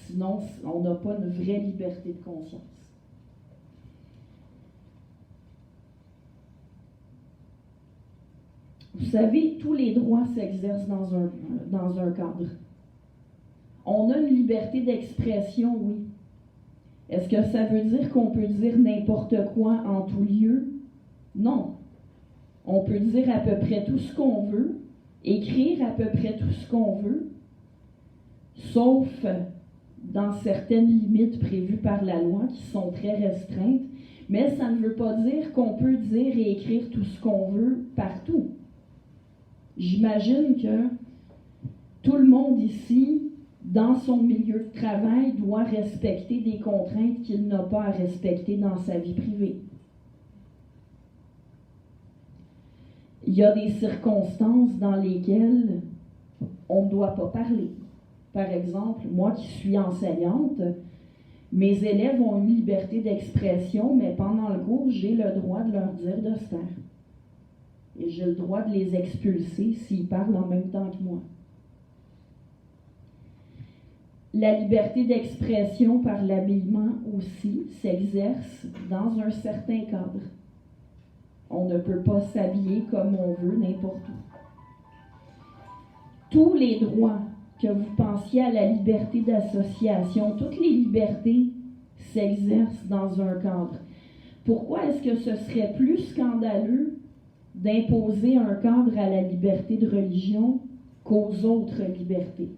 Speaker 1: Sinon, on n'a pas une vraie liberté de conscience. Vous savez, tous les droits s'exercent dans un cadre. On a une liberté d'expression, oui. Est-ce que ça veut dire qu'on peut dire n'importe quoi en tout lieu? Non. On peut dire à peu près tout ce qu'on veut, écrire à peu près tout ce qu'on veut, sauf dans certaines limites prévues par la loi qui sont très restreintes, mais ça ne veut pas dire qu'on peut dire et écrire tout ce qu'on veut partout. J'imagine que tout le monde ici, dans son milieu de travail, doit respecter des contraintes qu'il n'a pas à respecter dans sa vie privée. Il y a des circonstances dans lesquelles on ne doit pas parler. Par exemple, moi qui suis enseignante, mes élèves ont une liberté d'expression, mais pendant le cours, j'ai le droit de leur dire de se taire. Et j'ai le droit de les expulser s'ils parlent en même temps que moi. La liberté d'expression par l'habillement aussi s'exerce dans un certain cadre. On ne peut pas s'habiller comme on veut n'importe où. Tous les droits que vous pensiez à la liberté d'association, toutes les libertés s'exercent dans un cadre. Pourquoi est-ce que ce serait plus scandaleux d'imposer un cadre à la liberté de religion qu'aux autres libertés.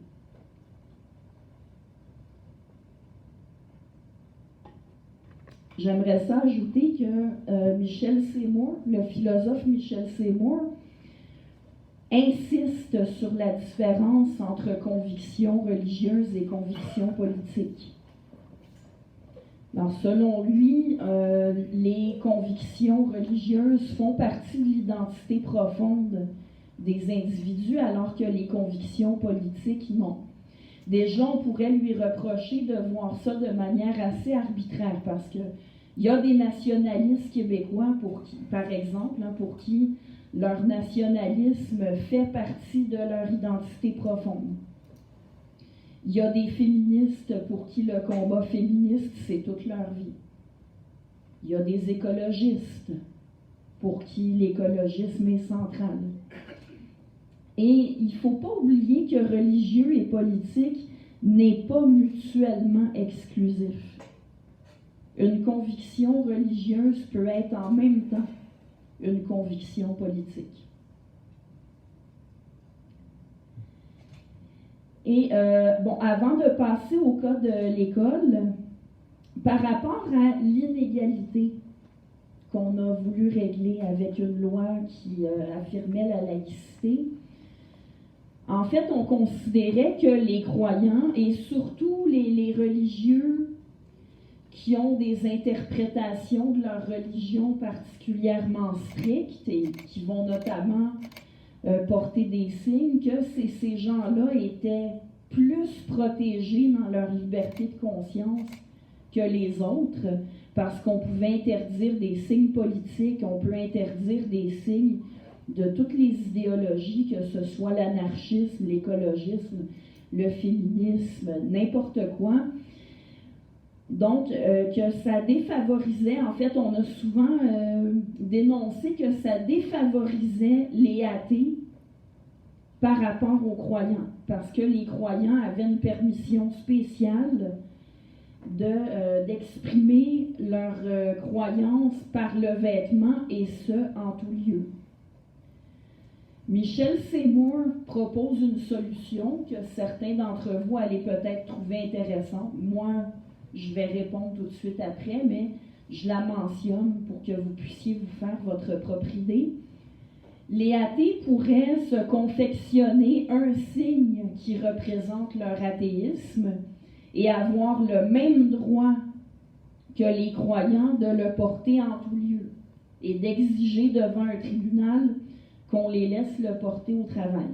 Speaker 1: J'aimerais ça ajouter que Michel Seymour, le philosophe Michel Seymour, insiste sur la différence entre convictions religieuses et convictions politiques. Alors, selon lui, les convictions religieuses font partie de l'identité profonde des individus, alors que les convictions politiques, non. Déjà, on pourrait lui reprocher de voir ça de manière assez arbitraire, parce qu'il y a des nationalistes québécois, par exemple, pour qui leur nationalisme fait partie de leur identité profonde. Il y a des féministes pour qui le combat féministe, c'est toute leur vie. Il y a des écologistes pour qui l'écologisme est central. Et il ne faut pas oublier que religieux et politique n'est pas mutuellement exclusif. Une conviction religieuse peut être en même temps une conviction politique. Et avant de passer au cas de l'école, par rapport à l'inégalité qu'on a voulu régler avec une loi qui affirmait la laïcité, en fait, on considérait que les croyants, et surtout les religieux qui ont des interprétations de leur religion particulièrement strictes et qui vont notamment porter des signes, que ces gens-là étaient plus protégés dans leur liberté de conscience que les autres, parce qu'on pouvait interdire des signes politiques, on peut interdire des signes de toutes les idéologies, que ce soit l'anarchisme, l'écologisme, le féminisme, n'importe quoi. Donc, que ça défavorisait, en fait, on a souvent dénoncé que ça défavorisait les athées par rapport aux croyants, parce que les croyants avaient une permission spéciale d'exprimer leur croyance par le vêtement, et ce, en tout lieu. Michel Seymour propose une solution que certains d'entre vous allez peut-être trouver intéressante. Moi, je vais répondre tout de suite après, mais je la mentionne pour que vous puissiez vous faire votre propre idée. Les athées pourraient se confectionner un signe qui représente leur athéisme et avoir le même droit que les croyants de le porter en tout lieu et d'exiger devant un tribunal qu'on les laisse le porter au travail.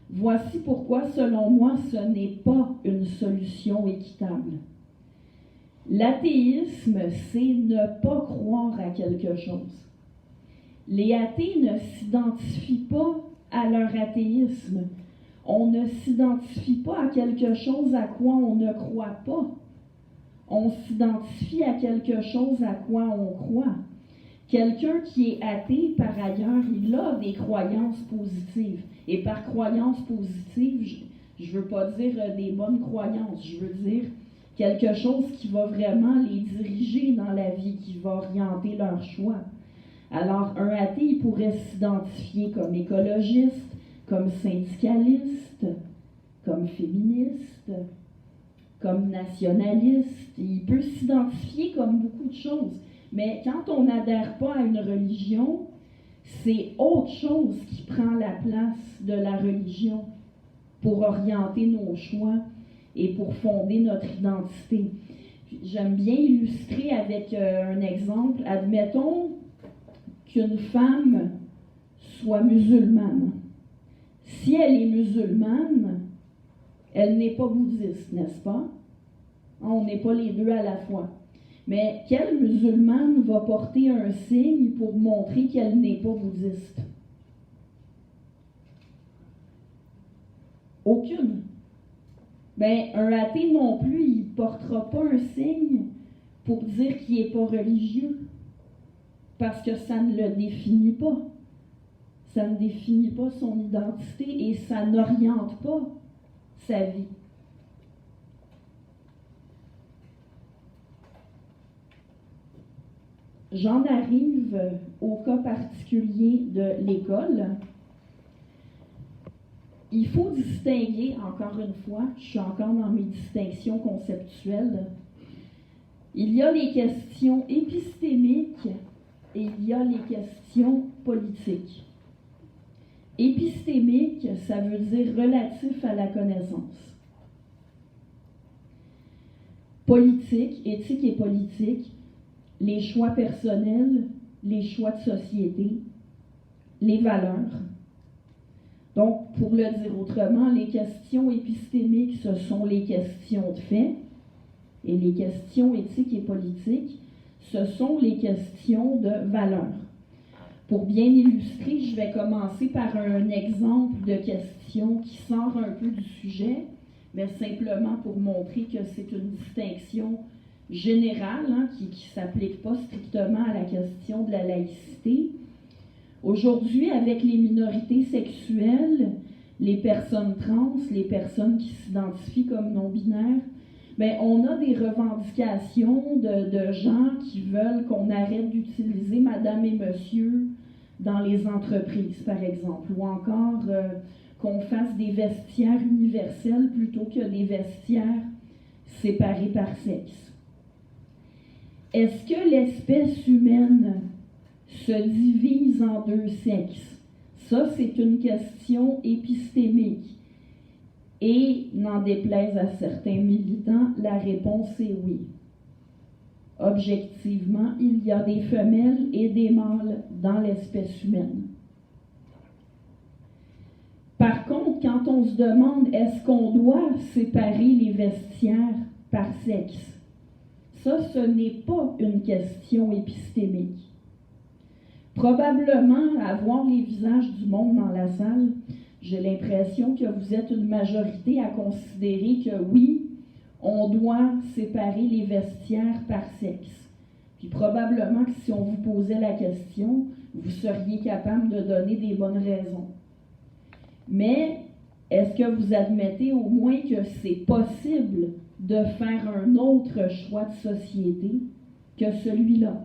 Speaker 1: Voici pourquoi, selon moi, ce n'est pas une solution équitable. L'athéisme, c'est ne pas croire à quelque chose. Les athées ne s'identifient pas à leur athéisme. On ne s'identifie pas à quelque chose à quoi on ne croit pas. On s'identifie à quelque chose à quoi on croit. Quelqu'un qui est athée, par ailleurs, il a des croyances positives. Et par croyances positives, je ne veux pas dire des bonnes croyances, je veux dire quelque chose qui va vraiment les diriger dans la vie, qui va orienter leur choix. Alors, un athée, il pourrait s'identifier comme écologiste, comme syndicaliste, comme féministe, comme nationaliste. Il peut s'identifier comme beaucoup de choses. Mais quand on n'adhère pas à une religion, c'est autre chose qui prend la place de la religion pour orienter nos choix et pour fonder notre identité. J'aime bien illustrer avec un exemple. Admettons qu'une femme soit musulmane. Si elle est musulmane, elle n'est pas bouddhiste, n'est-ce pas? On n'est pas les deux à la fois. Mais quelle musulmane va porter un signe pour montrer qu'elle n'est pas bouddhiste? Aucune. Ben, un athée non plus, il ne portera pas un signe pour dire qu'il n'est pas religieux, parce que ça ne le définit pas. Ça ne définit pas son identité et ça n'oriente pas sa vie. J'en arrive au cas particulier de l'école. il faut distinguer, encore une fois, je suis encore dans mes distinctions conceptuelles, il y a les questions épistémiques et il y a les questions politiques. Épistémique, ça veut dire relatif à la connaissance. Politique, éthique et politique, les choix personnels, les choix de société, les valeurs. Donc, pour le dire autrement, les questions épistémiques, ce sont les questions de fait, et les questions éthiques et politiques, ce sont les questions de valeurs. Pour bien illustrer, je vais commencer par un exemple de question qui sort un peu du sujet, mais simplement pour montrer que c'est une distinction générale qui ne s'applique pas strictement à la question de la laïcité. Aujourd'hui, avec les minorités sexuelles, les personnes trans, les personnes qui s'identifient comme non-binaires, bien, on a des revendications de gens qui veulent qu'on arrête d'utiliser madame et monsieur dans les entreprises, par exemple, ou encore qu'on fasse des vestiaires universels plutôt que des vestiaires séparés par sexe. Est-ce que l'espèce humaine se divise en deux sexes? Ça, c'est une question épistémique. Et, n'en déplaise à certains militants, la réponse est oui. Objectivement, il y a des femelles et des mâles dans l'espèce humaine. Par contre, quand on se demande est-ce qu'on doit séparer les vestiaires par sexe, ça, ce n'est pas une question épistémique. Probablement, à voir les visages du monde dans la salle, j'ai l'impression que vous êtes une majorité à considérer que oui, on doit séparer les vestiaires par sexe. Puis probablement que si on vous posait la question, vous seriez capable de donner des bonnes raisons. Mais est-ce que vous admettez au moins que c'est possible de faire un autre choix de société que celui-là?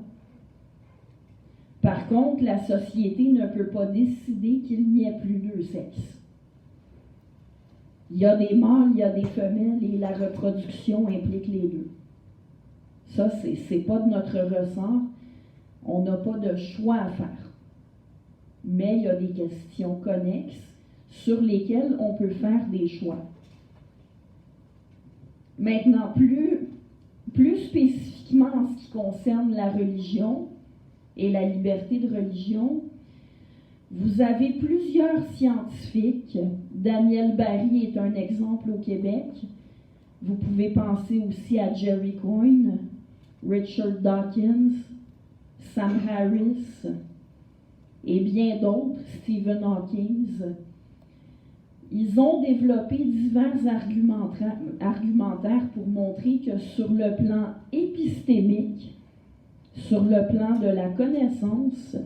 Speaker 1: Par contre, la société ne peut pas décider qu'il n'y ait plus deux sexes. Il y a des mâles, il y a des femelles et la reproduction implique les deux. Ça, c'est pas de notre ressort. On n'a pas de choix à faire. Mais il y a des questions connexes sur lesquelles on peut faire des choix. Maintenant, plus spécifiquement en ce qui concerne la religion et la liberté de religion, vous avez plusieurs scientifiques. Daniel Barry est un exemple au Québec. Vous pouvez penser aussi à Jerry Coyne, Richard Dawkins, Sam Harris et bien d'autres, Stephen Hawking. Ils ont développé divers argumentaires pour montrer que sur le plan épistémique, sur le plan de la connaissance,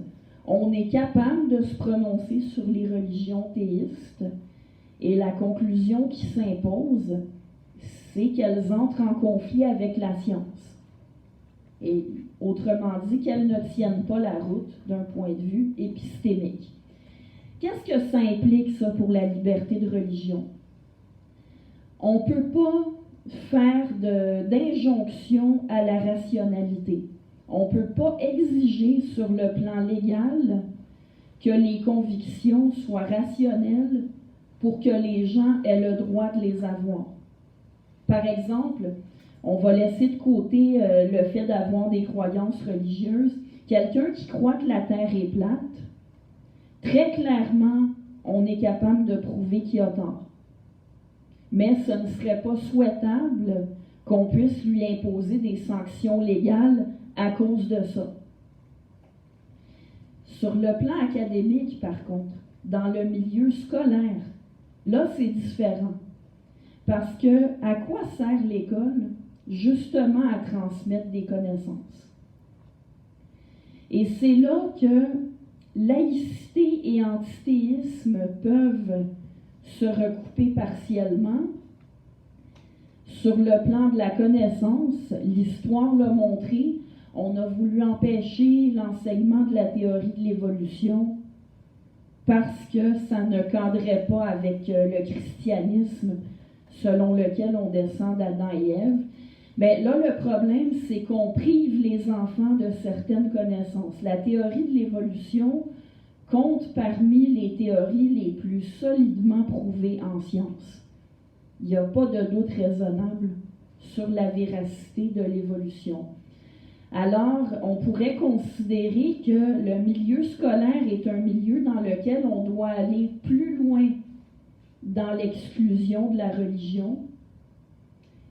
Speaker 1: on est capable de se prononcer sur les religions théistes et la conclusion qui s'impose, c'est qu'elles entrent en conflit avec la science. Et autrement dit, qu'elles ne tiennent pas la route d'un point de vue épistémique. Qu'est-ce que ça implique, ça, pour la liberté de religion? On ne peut pas faire d'injonction à la rationalité. On ne peut pas exiger sur le plan légal que les convictions soient rationnelles pour que les gens aient le droit de les avoir. Par exemple, on va laisser de côté le fait d'avoir des croyances religieuses. Quelqu'un qui croit que la Terre est plate, très clairement, on est capable de prouver qu'il a tort. Mais ce ne serait pas souhaitable qu'on puisse lui imposer des sanctions légales à cause de ça. Sur le plan académique, par contre, dans le milieu scolaire, là, c'est différent. Parce que à quoi sert l'école? Justement à transmettre des connaissances. Et c'est là que laïcité et antithéisme peuvent se recouper partiellement. Sur le plan de la connaissance, l'histoire l'a montré, on a voulu empêcher l'enseignement de la théorie de l'évolution parce que ça ne cadrait pas avec le christianisme selon lequel on descend d'Adam et Ève. Mais là, le problème, c'est qu'on prive les enfants de certaines connaissances. La théorie de l'évolution compte parmi les théories les plus solidement prouvées en sciences. Il n'y a pas de doute raisonnable sur la véracité de l'évolution. Alors, on pourrait considérer que le milieu scolaire est un milieu dans lequel on doit aller plus loin dans l'exclusion de la religion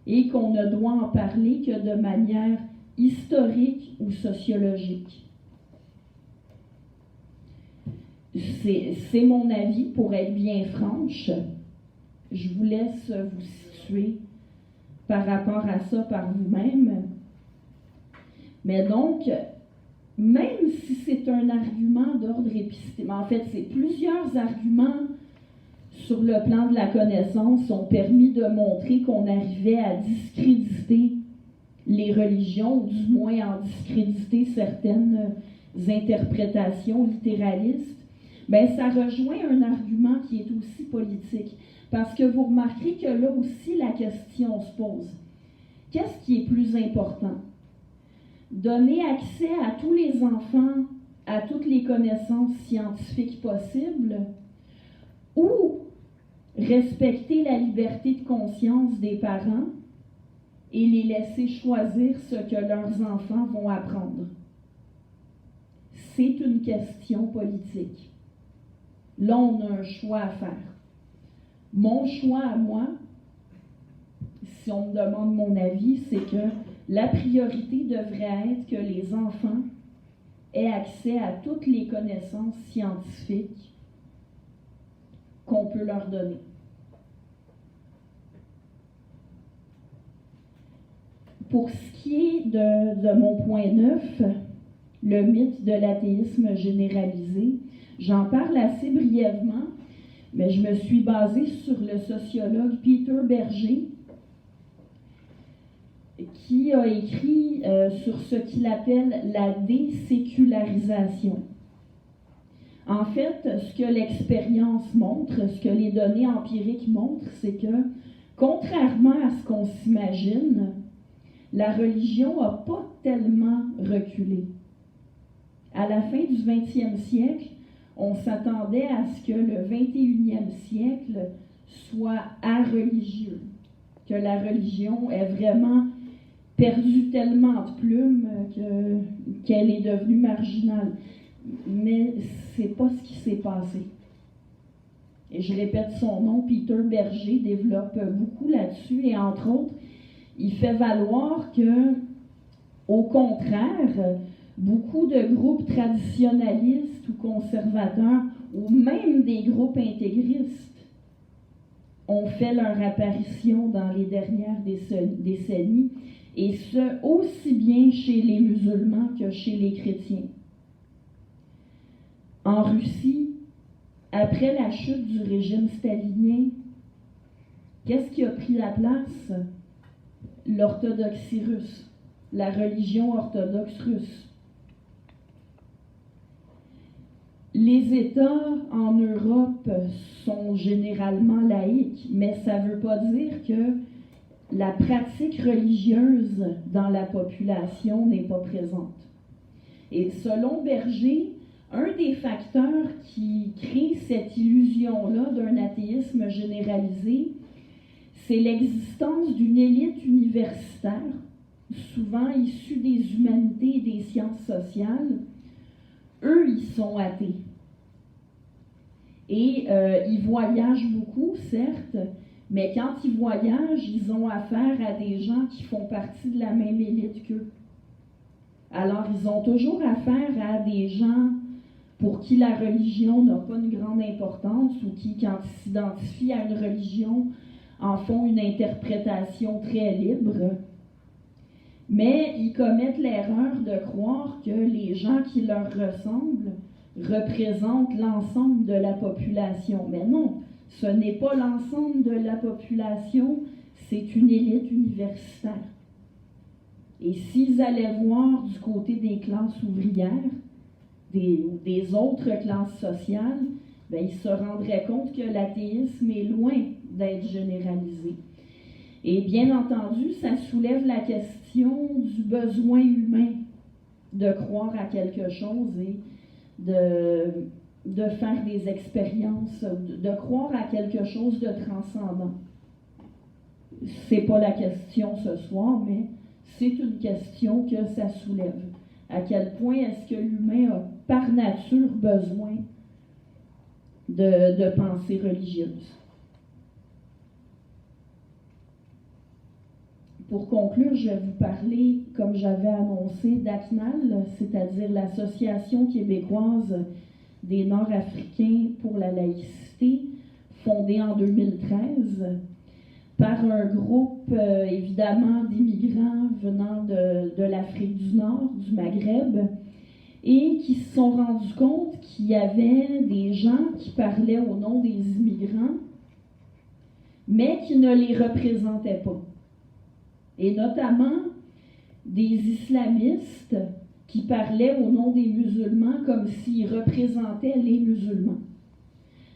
Speaker 1: et qu'on ne doit en parler que de manière historique ou sociologique. C'est mon avis, pour être bien franche. Je vous laisse vous situer par rapport à ça par vous-même. Mais donc, même si c'est un argument d'ordre épistémologique, en fait, c'est plusieurs arguments sur le plan de la connaissance ont permis de montrer qu'on arrivait à discréditer les religions, ou du moins à discréditer certaines interprétations littéralistes. Bien, ça rejoint un argument qui est aussi politique. Parce que vous remarquerez que là aussi, la question se pose. Qu'est-ce qui est plus important? Donner accès à tous les enfants à toutes les connaissances scientifiques possibles ou respecter la liberté de conscience des parents et les laisser choisir ce que leurs enfants vont apprendre? C'est une question politique. Là, on a un choix à faire. Mon choix à moi, si on me demande mon avis, c'est que la priorité devrait être que les enfants aient accès à toutes les connaissances scientifiques qu'on peut leur donner. Pour ce qui est de mon point 9, le mythe de l'athéisme généralisé, j'en parle assez brièvement, mais je me suis basée sur le sociologue Peter Berger, qui a écrit sur ce qu'il appelle la désécularisation. En fait, ce que l'expérience montre, ce que les données empiriques montrent, c'est que, contrairement à ce qu'on s'imagine, la religion n'a pas tellement reculé. À la fin du 20e siècle, on s'attendait à ce que le 21e siècle soit areligieux, que la religion ait vraiment perdu tellement de plumes qu'elle est devenue marginale. Mais c'est pas ce qui s'est passé. Et je répète son nom, Peter Berger développe beaucoup là-dessus, et entre autres, il fait valoir que, au contraire, beaucoup de groupes traditionnalistes ou conservateurs, ou même des groupes intégristes, ont fait leur apparition dans les dernières décennies, et ce, aussi bien chez les musulmans que chez les chrétiens. En Russie, après la chute du régime stalinien, qu'est-ce qui a pris la place? L'orthodoxie russe, la religion orthodoxe russe. Les États en Europe sont généralement laïques, mais ça ne veut pas dire que la pratique religieuse dans la population n'est pas présente. Et selon Berger, un des facteurs qui crée cette illusion-là d'un athéisme généralisé, c'est l'existence d'une élite universitaire, souvent issue des humanités et des sciences sociales. Eux, ils sont athées. Et ils voyagent beaucoup, certes, mais quand ils voyagent, ils ont affaire à des gens qui font partie de la même élite qu'eux. Alors, ils ont toujours affaire à des gens pour qui la religion n'a pas une grande importance ou qui, quand ils s'identifient à une religion, en font une interprétation très libre. Mais ils commettent l'erreur de croire que les gens qui leur ressemblent représentent l'ensemble de la population. Mais non, ce n'est pas l'ensemble de la population, c'est une élite universitaire. Et s'ils allaient voir du côté des classes ouvrières, des autres classes sociales, bien, il se rendrait compte que l'athéisme est loin d'être généralisé. Et bien entendu, ça soulève la question du besoin humain de croire à quelque chose et de faire des expériences, de croire à quelque chose de transcendant. C'est pas la question ce soir, mais c'est une question que ça soulève. À quel point est-ce que l'humain a par nature besoin de pensée religieuse? Pour conclure, je vais vous parler, comme j'avais annoncé, d'ACNAL, c'est-à-dire l'Association québécoise des Nord-Africains pour la laïcité, fondée en 2013 par un groupe, évidemment, d'immigrants venant de l'Afrique du Nord, du Maghreb, et qui se sont rendus compte qu'il y avait des gens qui parlaient au nom des immigrants, mais qui ne les représentaient pas. Et notamment des islamistes qui parlaient au nom des musulmans comme s'ils représentaient les musulmans.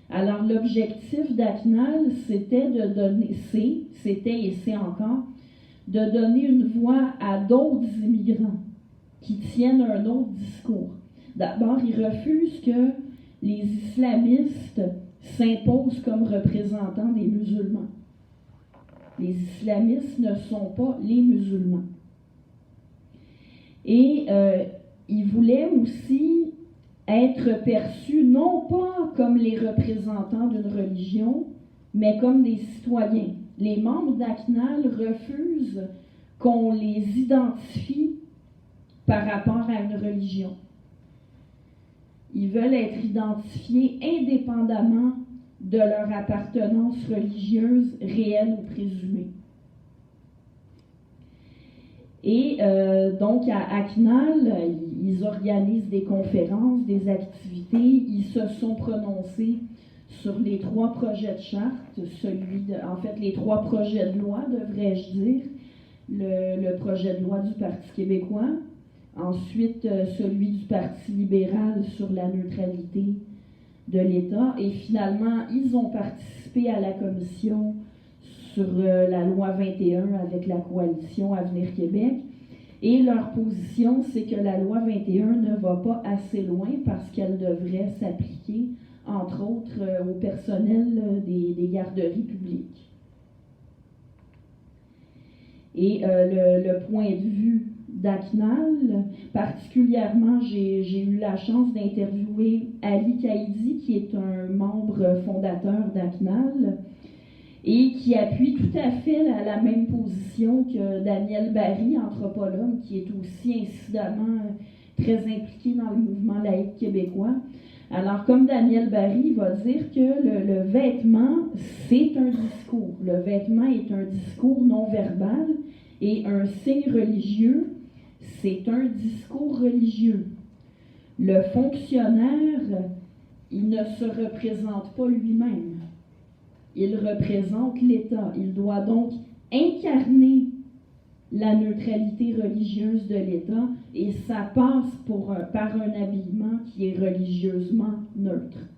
Speaker 1: Alors l'objectif d'ACNAL, c'était et c'est encore, de donner une voix à d'autres immigrants qui tiennent un autre discours. D'abord, ils refusent que les islamistes s'imposent comme représentants des musulmans. Les islamistes ne sont pas les musulmans. Et ils voulaient aussi être perçus non pas comme les représentants d'une religion, mais comme des citoyens. Les membres d'ACNAL refusent qu'on les identifie par rapport à une religion. Ils veulent être identifiés indépendamment de leur appartenance religieuse réelle ou présumée. Et donc à ACNAL, ils organisent des conférences, des activités, ils se sont prononcés sur les 3 projets de charte, les 3 projets de loi, devrais-je dire, le projet de loi du Parti québécois, ensuite celui du Parti libéral sur la neutralité de l'État, et finalement, ils ont participé à la commission sur la loi 21 avec la coalition Avenir Québec, et leur position, c'est que la loi 21 ne va pas assez loin parce qu'elle devrait s'appliquer, entre autres, au personnel des garderies publiques. Et le point de vue d'ACNAL, particulièrement, j'ai eu la chance d'interviewer Ali Kaidi, qui est un membre fondateur d'ACNAL, et qui appuie tout à fait la même position que Daniel Barry, anthropologue, qui est aussi incidemment très impliqué dans le mouvement laïque québécois. Alors, comme Daniel Barry va dire que le vêtement, c'est un discours. Le vêtement est un discours non-verbal et un signe religieux, c'est un discours religieux. Le fonctionnaire, il ne se représente pas lui-même. Il représente l'État. Il doit donc incarner la neutralité religieuse de l'État et ça passe par un habillement qui est religieusement neutre.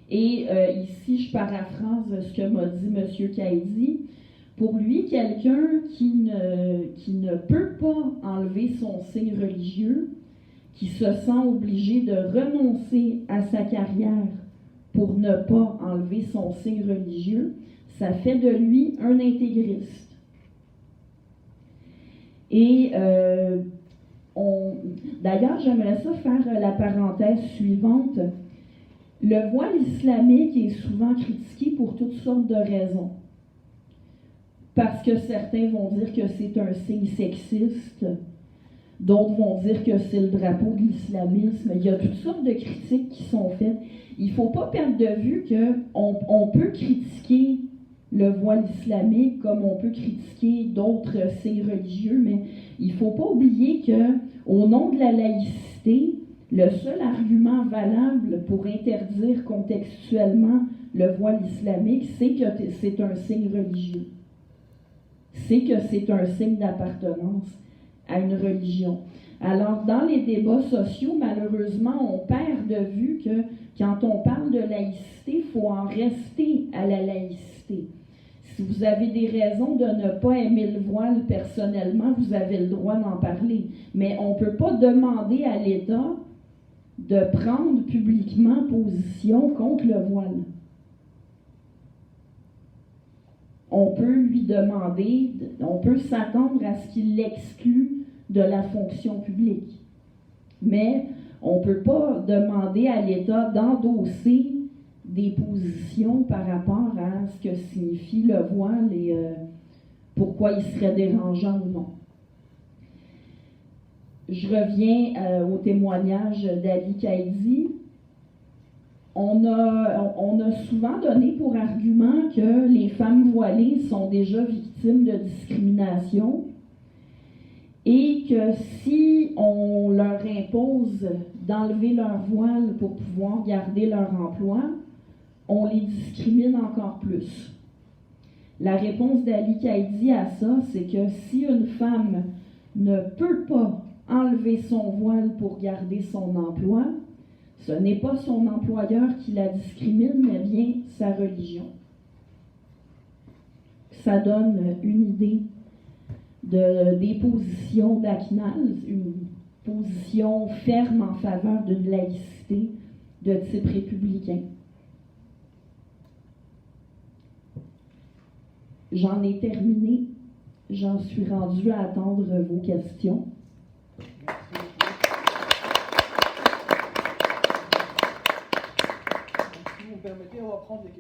Speaker 1: Et ici, je paraphrase ce que m'a dit M. Kaidi. Pour lui, quelqu'un qui ne peut pas enlever son signe religieux, qui se sent obligé de renoncer à sa carrière pour ne pas enlever son signe religieux, ça fait de lui un intégriste. Et d'ailleurs, j'aimerais ça faire la parenthèse suivante. Le voile islamique est souvent critiqué pour toutes sortes de raisons. Parce que certains vont dire que c'est un signe sexiste, d'autres vont dire que c'est le drapeau de l'islamisme. Il y a toutes sortes de critiques qui sont faites. Il ne faut pas perdre de vue qu'on peut critiquer le voile islamique comme on peut critiquer d'autres signes religieux, mais il ne faut pas oublier qu'au nom de la laïcité, le seul argument valable pour interdire contextuellement le voile islamique, c'est que c'est un signe religieux. C'est que c'est un signe d'appartenance à une religion. Alors, dans les débats sociaux, malheureusement, on perd de vue que quand on parle de laïcité, il faut en rester à la laïcité. Si vous avez des raisons de ne pas aimer le voile personnellement, vous avez le droit d'en parler. Mais on ne peut pas demander à l'État de prendre publiquement position contre le voile. On peut lui demander, on peut s'attendre à ce qu'il l'exclue de la fonction publique. Mais on ne peut pas demander à l'État d'endosser des positions par rapport à ce que signifie le voile et pourquoi il serait dérangeant ou non. Je reviens au témoignage d'Ali Kaidi. On a souvent donné pour argument que les femmes voilées sont déjà victimes de discrimination et que si on leur impose d'enlever leur voile pour pouvoir garder leur emploi, on les discrimine encore plus. La réponse d'Ali Kaidi à ça, c'est que si une femme ne peut pas enlever son voile pour garder son emploi, ce n'est pas son employeur qui la discrimine, mais bien sa religion. Ça donne une idée des positions d'ACNAL, une position ferme en faveur d'une laïcité de type républicain. J'en ai terminé. J'en suis rendue à attendre vos questions.
Speaker 2: Si vous me permettez, on va prendre des questions.